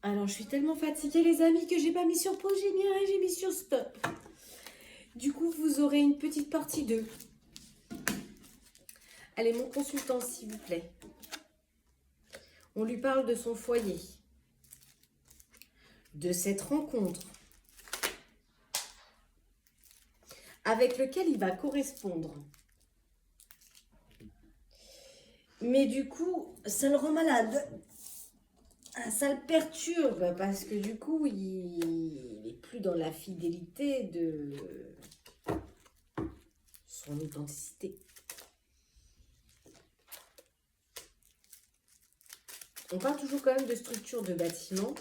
Alors, je suis tellement fatiguée, les amis, que j'ai pas mis sur pause, j'ai mis arrêt, j'ai mis sur stop. Du coup, vous aurez une petite partie 2. Allez, mon consultant, s'il vous plaît. On lui parle de son foyer, de cette rencontre avec lequel il va correspondre. Mais du coup, ça le rend malade. Ça le perturbe parce que du coup, il n'est plus dans la fidélité de son authenticité. On parle toujours quand même de structure de bâtiment.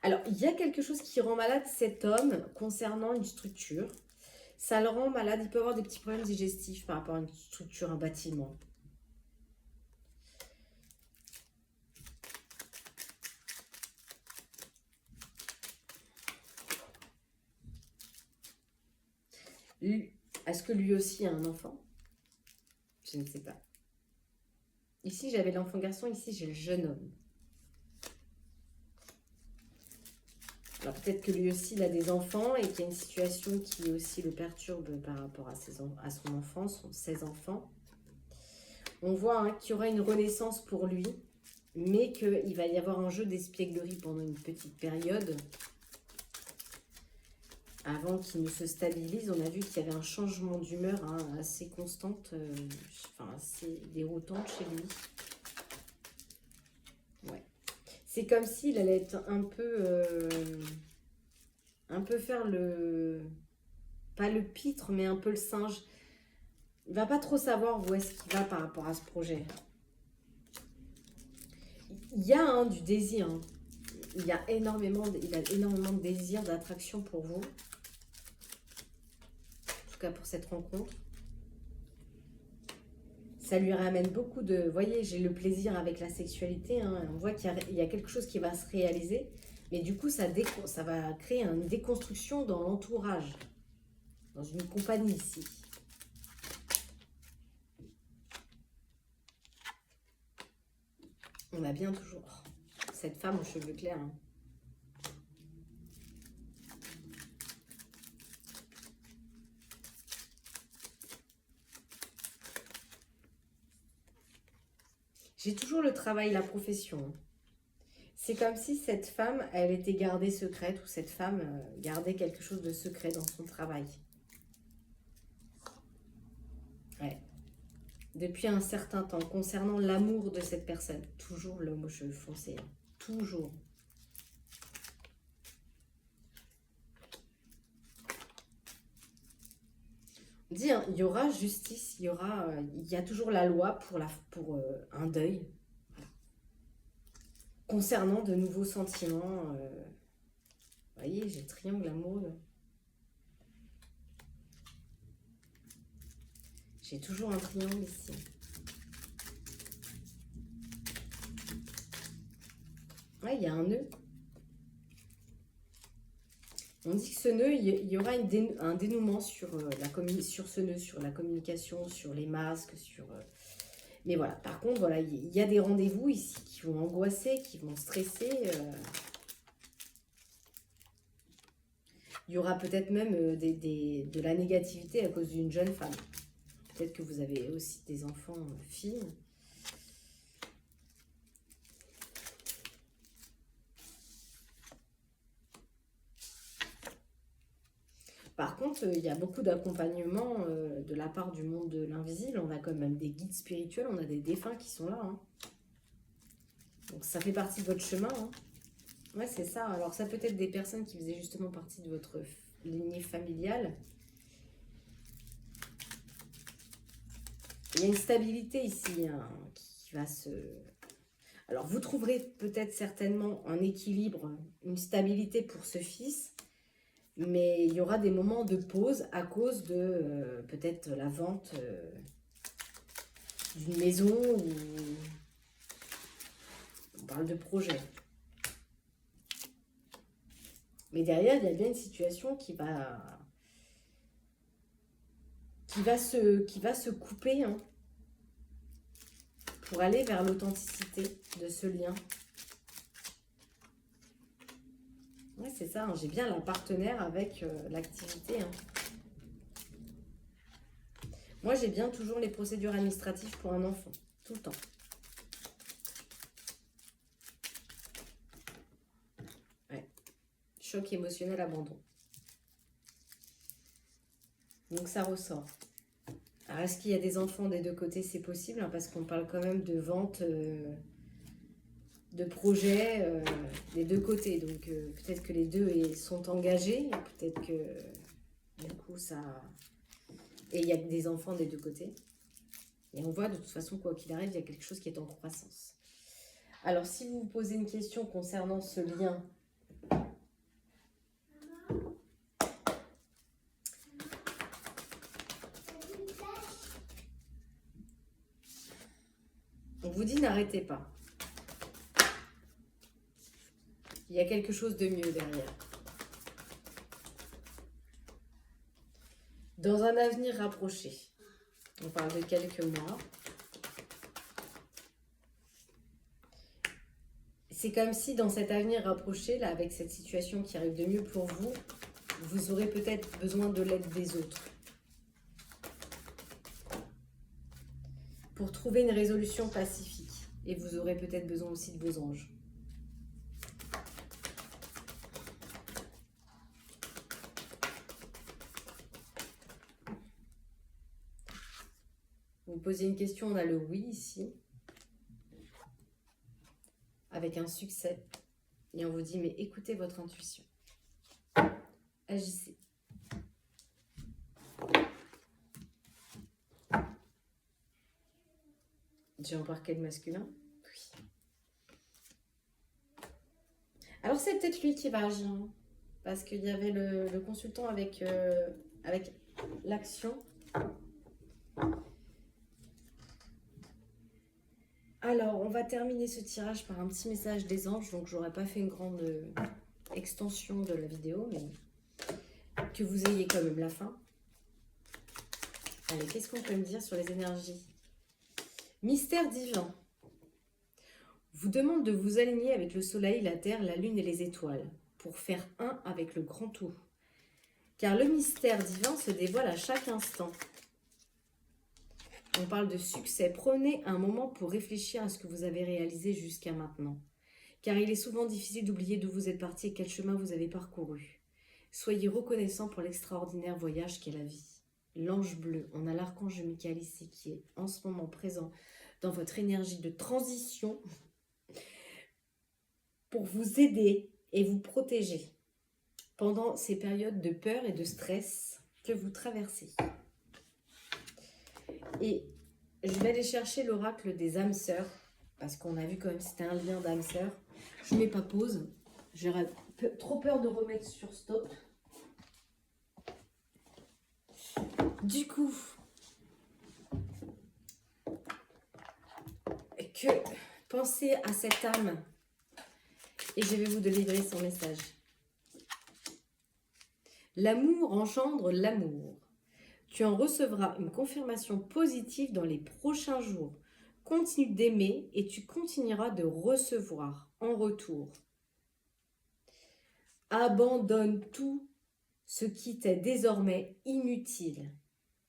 Alors, il y a quelque chose qui rend malade cet homme concernant une structure. Ça le rend malade, il peut avoir des petits problèmes digestifs par rapport à une structure, un bâtiment. Est-ce que lui aussi a un enfant? Je ne sais pas. Ici, j'avais l'enfant garçon, ici, j'ai le jeune homme. Alors peut-être que lui aussi, il a des enfants et qu'il y a une situation qui aussi le perturbe par rapport à, à son enfant, ses enfants. On voit hein, qu'il y aura une renaissance pour lui, mais qu'il va y avoir un jeu d'espièglerie pendant une petite période. Avant qu'il ne se stabilise, on a vu qu'il y avait un changement d'humeur hein, assez constante, enfin assez déroutante chez lui. Ouais. C'est comme s'il allait être un peu faire le... Pas le pitre, mais un peu le singe. Il va pas trop savoir où est-ce qu'il va par rapport à ce projet. Il y a hein, du désir. Hein. Il a énormément de désir, d'attraction pour vous. En tout cas pour cette rencontre. Ça lui ramène beaucoup de... Vous voyez, j'ai le plaisir avec la sexualité. Hein. On voit qu'il y a quelque chose qui va se réaliser. Mais du coup, ça va créer une déconstruction dans l'entourage. Dans une compagnie ici. On a bien toujours cette femme aux cheveux clairs. Hein. J'ai toujours le travail, la profession. C'est comme si cette femme, elle était gardée secrète ou cette femme gardait quelque chose de secret dans son travail. Ouais. Depuis un certain temps, concernant l'amour de cette personne. Toujours l'homme aux cheveux foncés. Hein. Toujours. On dit, hein, il y aura justice, il y a toujours la loi pour un deuil. Concernant de nouveaux sentiments, vous voyez, j'ai le triangle amoureux. J'ai toujours un triangle ici. Ouais, il y a un nœud. On dit que ce nœud, il y aura un dénouement sur, sur ce nœud, sur la communication, sur les masques, sur... Mais voilà, par contre, voilà, il y a des rendez-vous ici qui vont angoisser, qui vont stresser. Il y aura peut-être même de la négativité à cause d'une jeune femme. Peut-être que vous avez aussi des enfants filles. Par contre, il y a beaucoup d'accompagnement de la part du monde de l'invisible. On a quand même des guides spirituels, on a des défunts qui sont là. Hein. Donc ça fait partie de votre chemin. Hein. Ouais, c'est ça. Alors ça peut être des personnes qui faisaient justement partie de votre lignée familiale. Il y a une stabilité ici hein, qui va se... Alors vous trouverez peut-être certainement un équilibre, une stabilité pour ce fils. Mais il y aura des moments de pause à cause de peut-être la vente d'une maison ou on parle de projet. Mais derrière, il y a bien une situation qui va se couper hein, pour aller vers l'authenticité de ce lien. Ouais, c'est ça, hein, j'ai bien la partenaire avec l'activité. Hein. Moi, j'ai bien toujours les procédures administratives pour un enfant, tout le temps. Ouais. Choc émotionnel, abandon. Donc, ça ressort. Alors, est-ce qu'il y a des enfants des deux côtés? C'est possible, hein, parce qu'on parle quand même de vente, de projets des deux côtés. Donc, peut-être que les deux sont engagés, peut-être que, du coup, ça... Et il y a des enfants des deux côtés. Et on voit de toute façon, quoi qu'il arrive, il y a quelque chose qui est en croissance. Alors, si vous vous posez une question concernant ce lien, on vous dit n'arrêtez pas. Il y a quelque chose de mieux derrière. Dans un avenir rapproché, on parle de quelques mois. C'est comme si dans cet avenir rapproché, là, avec cette situation qui arrive de mieux pour vous, vous aurez peut-être besoin de l'aide des autres. Pour trouver une résolution pacifique. Et vous aurez peut-être besoin aussi de vos anges. Vous posez une question, on a le oui ici. Avec un succès. Et on vous dit, mais écoutez votre intuition. Agissez. J'ai embarqué le masculin. Oui. Alors c'est peut-être lui qui va agir. Hein, parce qu'il y avait le consultant avec l'action. Alors, on va terminer ce tirage par un petit message des anges. Donc, j'aurais pas fait une grande extension de la vidéo, mais que vous ayez quand même la fin. Allez, qu'est-ce qu'on peut me dire sur les énergies? Mystère divin. Vous demande de vous aligner avec le soleil, la terre, la lune et les étoiles pour faire un avec le grand tout. Car le mystère divin se dévoile à chaque instant. On parle de succès. Prenez un moment pour réfléchir à ce que vous avez réalisé jusqu'à maintenant. Car il est souvent difficile d'oublier d'où vous êtes parti et quel chemin vous avez parcouru. Soyez reconnaissant pour l'extraordinaire voyage qu'est la vie. L'ange bleu, on a l'archange Michael ici qui est en ce moment présent dans votre énergie de transition pour vous aider et vous protéger pendant ces périodes de peur et de stress que vous traversez. Et je vais aller chercher l'oracle des âmes sœurs, parce qu'on a vu quand même que c'était un lien d'âmes sœurs. Je ne mets pas pause, j'aurais trop peur de remettre sur stop. Du coup, pensez à cette âme et je vais vous délivrer son message. L'amour engendre l'amour. Tu en recevras une confirmation positive dans les prochains jours. Continue d'aimer et tu continueras de recevoir en retour. Abandonne tout ce qui t'est désormais inutile.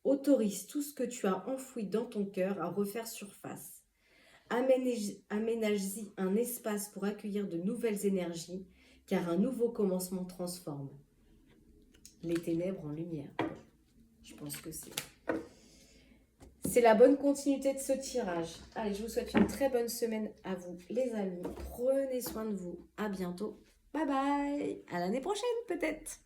Autorise tout ce que tu as enfoui dans ton cœur à refaire surface. Aménage-y un espace pour accueillir de nouvelles énergies, car un nouveau commencement transforme les ténèbres en lumière. Je pense que c'est la bonne continuité de ce tirage. Allez, je vous souhaite une très bonne semaine à vous, les amis. Prenez soin de vous. À bientôt. Bye bye. À l'année prochaine, peut-être.